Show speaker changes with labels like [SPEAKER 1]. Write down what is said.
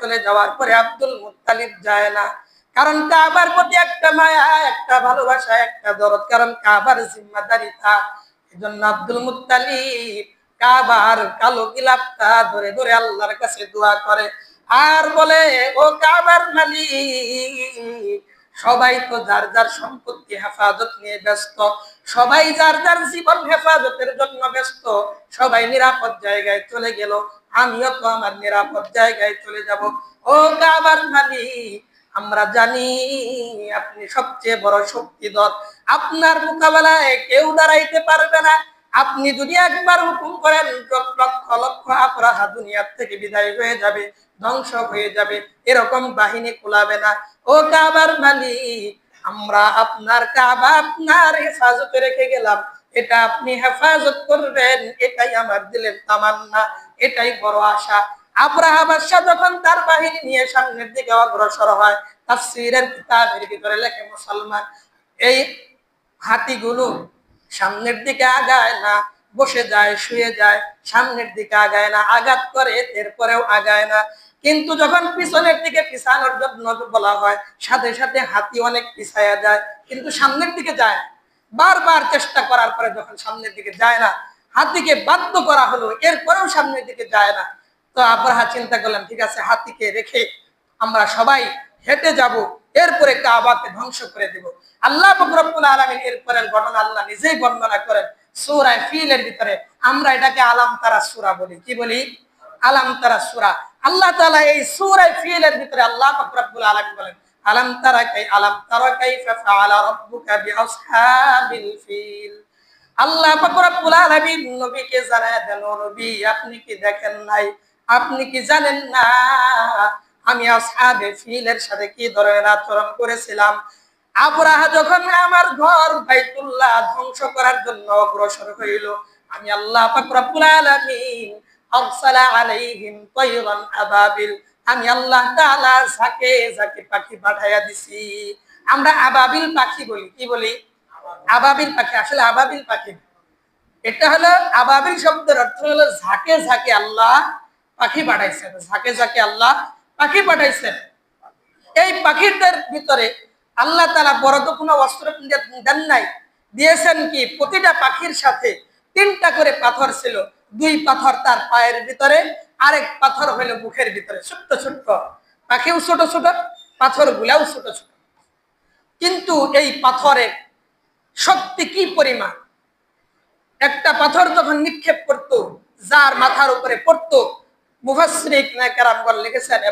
[SPEAKER 1] চলে যাওয়ার পরে আব্দুল মুত্তালিব যায় না, কারণ কাবার প্রতি একটা মায়া, একটা ভালোবাসা, একটা দরদ, কারণ কাবার জিম্মাদারি তার। এজন্য আব্দুল মুত্তালিব কাবার কালো গিলাফটা ধরে ধরে আল্লাহর কাছে দোয়া করে আর বলে, ও কাবার মালিক, সবাই তো যার যার সম্পত্তি হেফাজত নিয়ে ব্যস্ত, সবাই যার যার জীবন হেফাজতের জন্য ব্যস্ত, সবাই নিরাপদ জায়গায় চলে গেল, আমিও তো আমার নিরাপদ জায়গায় চলে যাব। ও কাবার মালিক, আমরা জানি আপনি সবচেয়ে বড় শক্তিধর, আপনার মোকাবেলায় কেউ দাঁড়াইতে পারবে না। আপনি যদি একবার হুকুম করেন, লক্ষ লক্ষ অপরাধ দুনিয়ার থেকে বিদায় হয়ে যাবে, ধ্বংস হয়ে যাবে, এরকম বাহিনী কুলাবে না। ও কাবার মালিক, আমরা আপনার কাবা আপনার হেফাজতে রেখে গেলাম, এটা আপনি হেফাজত করবেন, এটাই আমার দিলের তামান্না, এটাই বড় আশা। আব্রাহা বাদশা যখন তার বাহিনী নিয়ে সামনের দিকে অগ্রসর হয়, তাফসীরের কিতাবের ভিতরে লেখে মুসলমান, এই হাতিগুলো সামনের দিকে আগায় না, বসে যায়, শুয়ে যায়, সামনের দিকে আগায় না, আঘাত করে এরপরেও আগায় না। কিন্তু যখন পিছনের দিকে পিছানোর জন্য বলা হয়, সাথে সাথে হাতি অনেক পিছায়া যায়, কিন্তু সামনের দিকে যায় না। বারবার চেষ্টা করার পরে যখন সামনের দিকে যায় না, হাতিকে বাধ্য করা হলো, এরপরেও সামনের দিকে যায় না। তো আব্রাহা চিন্তা করলাম, ঠিক আছে, হাতিকে রেখে আমরা সবাই হেঁটে যাব, এরপরে কাবাকে ধ্বংস করে দেব। আল্লাহ পাক রব্বুল আলামিন এরপরের ঘটনা আল্লাহ নিজেই বর্ণনা করেন সূরা ফিলের ভিতরে। আমরা এটাকে আলাম তারা সূরা বলি। কি বলি? আলাম তারা সূরা। আল্লাহ তাআলা এই সূরা ফিলের ভিতরে আল্লাহ পাক রব্বুল আলামিন বলেন, আলাম তারা কাইফা ফাআলা রাব্বুকা বিআসহাবিল ফিল। আল্লাহ পাক রব্বুল আলামিন নবীকে জানায় দেন, নবী আপনি কি দেখেন নাই, আপনি কি জানেন না আমি আসহাবে ফিলের সাথে কি ধরনের আচরণ করেছিলাম? আবরাহা যখন আমার ঘর বাইতুল্লাহ ধ্বংস করার জন্য অগ্রসর হইল, আমি আল্লাহ পাক রব্বুল আলামিন আরসালা আলাইহিম তায়রান আবাবিল, আমি আল্লাহ তাআলা ঝাঁকে ঝাঁকে পাখি পাঠাইয়া দিছি। আমরা আবাবিল পাখি বলি। কি বলি? আবাবিল পাখি। আসলে আবাবিল পাখি, এটা হলো আবাবিল শব্দের অর্থ হলো ঝাঁকে ঝাঁকে আল্লাহ পাখি পাঠাইছেন, ঝাঁকে ঝাঁকে আল্লাহ পাখি পাঠাইছেন। এই পাখিদের ভিতরে আল্লাহ তাআলা বড় তো কোনো অস্ত্র দেন নাই, দিয়েছেন কি, প্রতিটা পাখির সাথে 3টা করে পাথর ছিল। 2 পাথর তার পায়ের ভিতরে, আরেক পাথর হলো মুখের ভিতরে। ছোট্ট ছোট্ট পাখিও ছোট ছোট, পাথর গুলাও ছোট ছোট। কিন্তু এই পাথরের শক্তি কি পরিমাণ! একটা পাথর যখন নিক্ষেপ করত, যার মাথার উপরে পড়তো, মুফাসসিরিন কেরামগণ লিখেছেন